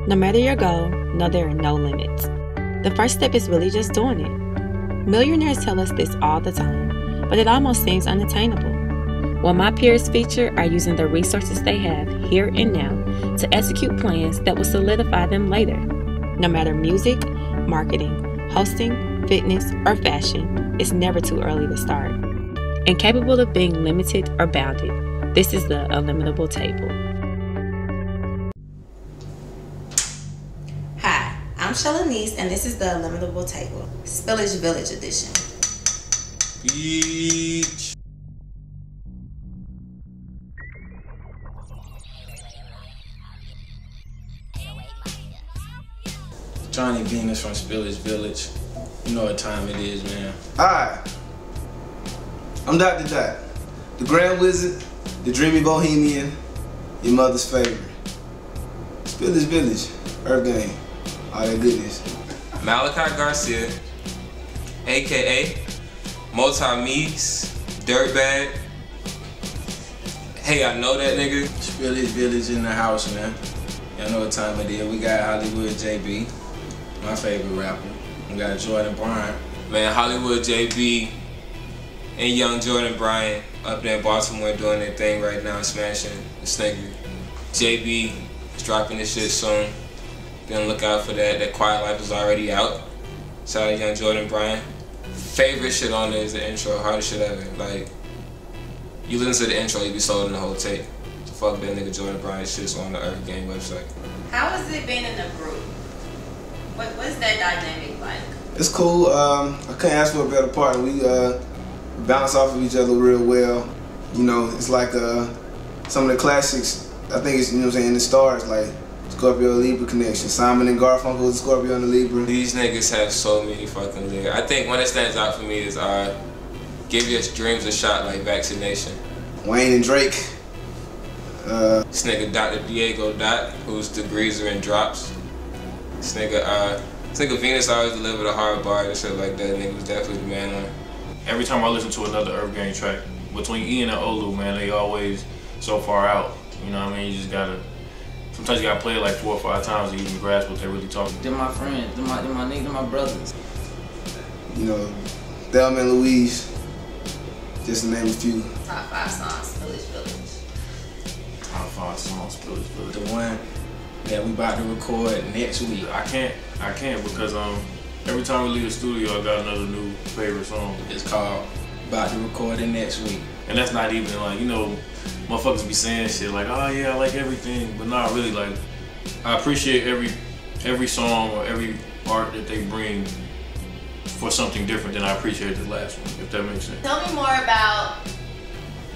No matter your goal, know there are no limits. The first step is really just doing it. Millionaires tell us this all the time, but it almost seems unattainable. What my peers feature are using the resources they have here and now to execute plans that will solidify them later. No matter music, marketing, hosting, fitness, or fashion, it's never too early to start. Incapable of being limited or bounded, this is the illimitable table. Hi, I'm Shelanese, and this is the illimitable table, Spillage Village edition. Beach. Johnny Venus from Spillage Village. You know what time it is, man. Hi, I'm Dr. Dot, the Grand Wizard, the Dreamy Bohemian, your mother's favorite. Spillage Village, Earthgang, all that goodness. Malachi Garcia, aka Meegs, Dirtbag. Hey, I know that nigga. Spillage Village in the house, man. Y'all know what time it is. We got Hollywood JB, my favorite rapper. We got Jordxn Bryant. Man, Hollywood JB and young Jordxn Bryant up there in Baltimore doing their thing right now, smashing this nigga. JB is dropping this shit soon. Be on the lookout for that. That Quiet Life is already out. Shout out to young Jordxn Bryant. Favorite shit on there is the intro, hardest shit ever. Like, you listen to the intro, you be sold in the whole tape. So fuck that nigga Jordxn Bryant shit's on the Earthgang website. How has it been in the group? What's that dynamic like? It's cool. I couldn't ask for a better partner. We bounce off of each other real well. You know, it's like some of the classics. I think it's, you know what I'm saying, in the stars, like Scorpio Libra connection. Simon and Garfunkel was Scorpio and the Libra. These niggas have so many fucking lyrics. I think one that stands out for me is give your dreams a shot like vaccination. Wayne and Drake. This nigga Dr. Diego Dot, who's the greaser and drops. This nigga Venus always delivered a hard bar and shit like that. Nigga was definitely the man on it. Every time I listen to another Earthgang track, between Ian and Olu, man, they always so far out. You know what I mean? You just gotta, sometimes you gotta play it like 4 or 5 times to even grasp what they're really talking. They're my friends, they're my niggas, they're my brothers. You know, Thelma and Louise, just to name a few. Top 5 songs, Spillage Village. Top 5 songs, Spillage Village. The one that we about to record next week. I can't because every time we leave the studio, I got another new favorite song. It's called About to Record It Next Week. And that's not even like, you know, motherfuckers be saying shit like, oh yeah, I like everything, but not really. Like, I appreciate every song or every art that they bring for something different than I appreciated the last one, if that makes sense. Tell me more about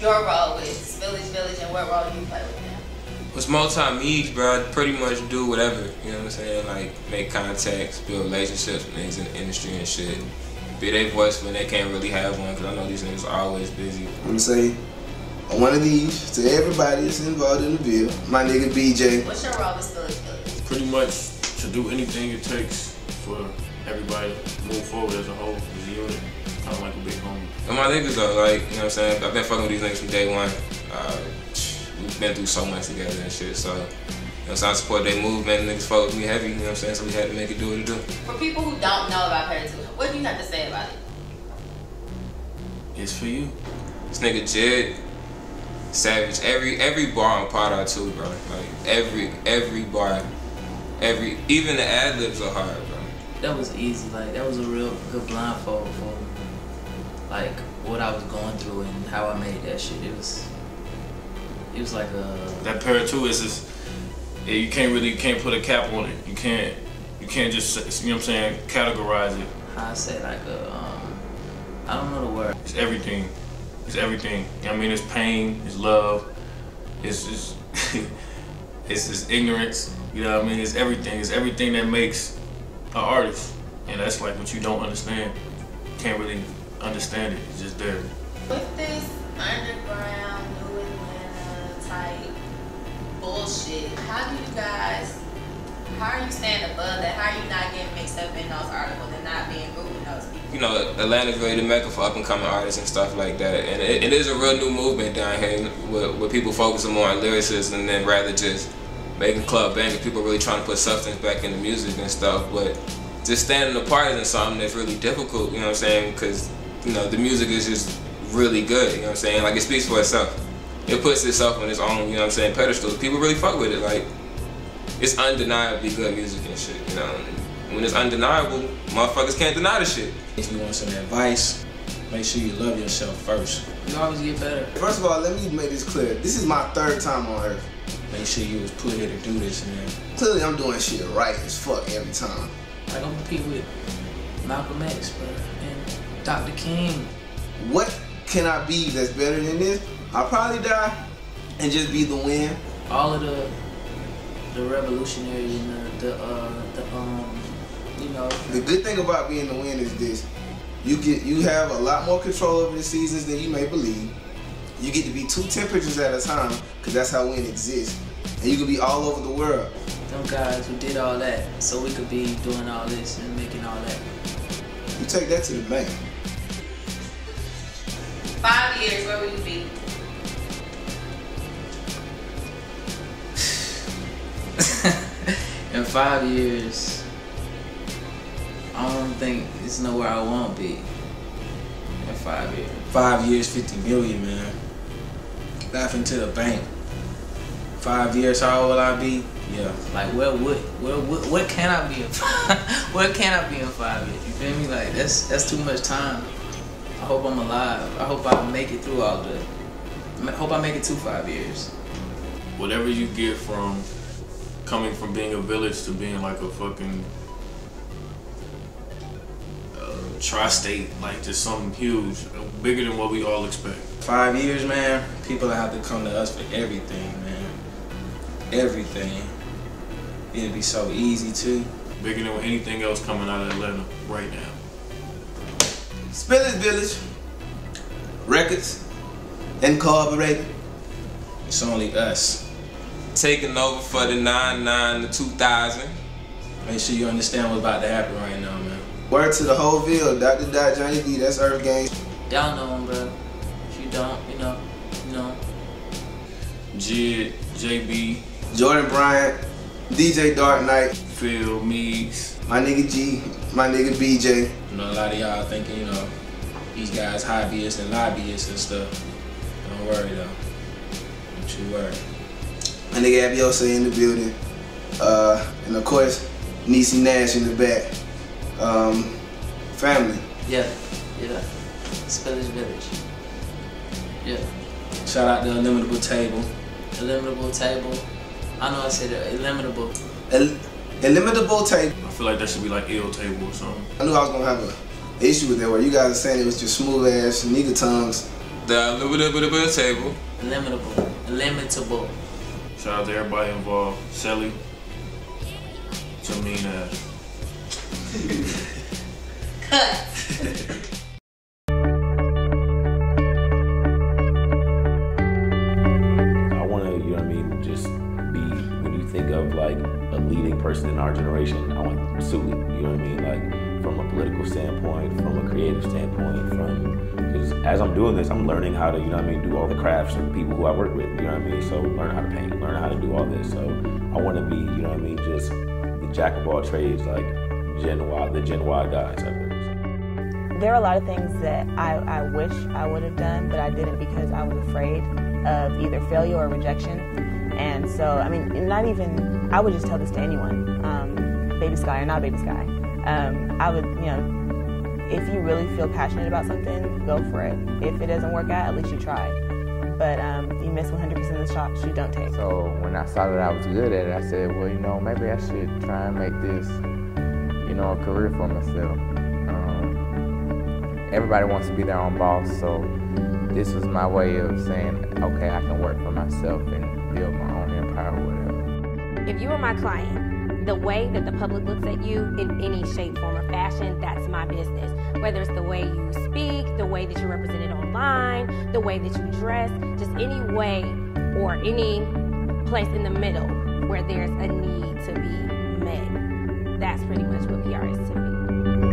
your role with Spillage Village and what role you play with them. It's multi-Meegs, bro. I pretty much do whatever, you know what I'm saying? Like, make contacts, build relationships with niggas in the industry and shit. Be their voice when they can't really have one, because I know these niggas are always busy. I'm gonna say, on one of these, to everybody that's involved in the bill, my nigga BJ. What's your role with Spillage Village? Pretty much to do anything it takes for everybody to move forward as a whole, as a unit. Kind of like a big homie. And my niggas though, like, you know what I'm saying? I've been fucking with these niggas from day one. We've been through so much together and shit, so, you know, so I support their movement, niggas fuck with me heavy, you know what I'm saying? So we had to make it do what it do. For people who don't know about Parenthood, what do you have to say about it? It's for you. This nigga Jed, savage. Every bar on Pot are too, bro. Like, every bar, even the ad-libs are hard, bro. That was easy, like, that was a real good blindfold for, like, what I was going through and how I made that shit. It was like a... That Para 2 is just, yeah, you can't put a cap on it. You can't just, you know what I'm saying, categorize it. How I say, like I don't know the word. It's everything. It's everything. I mean, it's pain, it's love, it's it's ignorance. You know what I mean? It's everything. It's everything that makes an artist. And that's like what you don't understand. You can't really understand it. It's just there. With this underground, New Atlanta type bullshit, how are you staying above that? How are you not getting mixed up in those articles and not being grouped with those people? You know, Atlanta's really the mecca for up-and-coming artists and stuff like that. And it is a real new movement down here where people focus more on lyricism than rather just making club bangers. People really trying to put substance back into music and stuff, but just standing apart isn't something that's really difficult, you know what I'm saying? Because, you know, the music is just really good, you know what I'm saying? Like, it speaks for itself. It puts itself on its own, you know what I'm saying, pedestal. People really fuck with it. Like, it's undeniably good music and shit, you know? And when it's undeniable, motherfuckers can't deny the shit. If you want some advice, make sure you love yourself first. You always get better. First of all, let me make this clear. This is my 3rd time on Earth. Make sure you was put here to do this, man. Clearly, I'm doing shit right as fuck every time. Like, I'm competing with Malcolm X, bro, and Dr. King. What can I be that's better than this? I'll probably die and just be the win. All of the revolutionary and you know. The good thing about being the win is this. You have a lot more control over the seasons than you may believe. You get to be 2 temperatures at a time, because that's how win exists. And you can be all over the world. Them guys who did all that, so we could be doing all this and making all that. You take that to the bank. 5 years, where will you be? In 5 years, I don't think it's nowhere I won't be. In 5 years. 5 years, 50 million, man. Laughing to the bank. 5 years, how old will I be? Yeah. Like, what can I be in 5? What can I be in 5 years? You feel me? Like, that's too much time. I hope I'm alive. I hope I make it through all the. I hope I make it to 5 years. Whatever you get from coming from being a village to being like a fucking tri-state, like just something huge, bigger than what we all expect. 5 years, man. People have to come to us for everything, man. Everything. It'd be so easy too. Bigger than anything else coming out of Atlanta right now. Spillage Village Records Incorporated. It's only us. Taking over for the 99 to 2000. Make sure you understand what's about to happen right now, man. Word to the whole Ville, Dr. Johnny B, that's Earthgang. Y'all know him, bro. If you don't, you know. JB Jordxn Bryant, DJ Dark Knight, Phil, Meegs, my nigga G, my nigga BJ. You know, a lot of y'all thinking, you know, these guys hobbyists and lobbyists and stuff. Don't worry though. Don't you worry. My nigga Abiosa in the building. And of course, Neese Nash in the back. Family. Yeah. Spillage Village. Yeah. Shout out to Illimitable Table. Illimitable Table. I know I said it. Illimitable. Illimitable Table. I feel like that should be like ill table or something. I knew I was gonna have an issue with that where you guys are saying it was just smooth ass nigga tongues. The little table. Illimitable. Shout out to everybody involved. Shelly. Jamina. Cut. I want to, you know what I mean, just be, when you think of like a leading person in our generation, I want Sully, you know what I mean, like from a political standpoint, from a creative standpoint, because as I'm doing this, I'm learning how to, you know what I mean, do all the crafts of people who I work with, you know what I mean, so learn how to paint, learn how to do all this, so I want to be, you know what I mean, just the jack of all trades, like the genuis guy type of thing. There are a lot of things that I wish I would have done, but I didn't because I was afraid of either failure or rejection. And so, I mean, not even, I would just tell this to anyone, Baby Sky or not Baby Sky. I would, you know, if you really feel passionate about something, go for it. If it doesn't work out, at least you tried. But you miss 100% of the shots you don't take. So when I saw that I was good at it, I said, well, you know, maybe I should try and make this, you know, a career for myself. Everybody wants to be their own boss, so this was my way of saying, okay, I can work for myself and build my own empire or whatever. If you were my client, the way that the public looks at you in any shape, form, or fashion, that's my business. Whether it's the way you speak, the way that you're represented online, the way that you dress, just any way or any place in the middle where there's a need to be met. That's pretty much what PR is to me.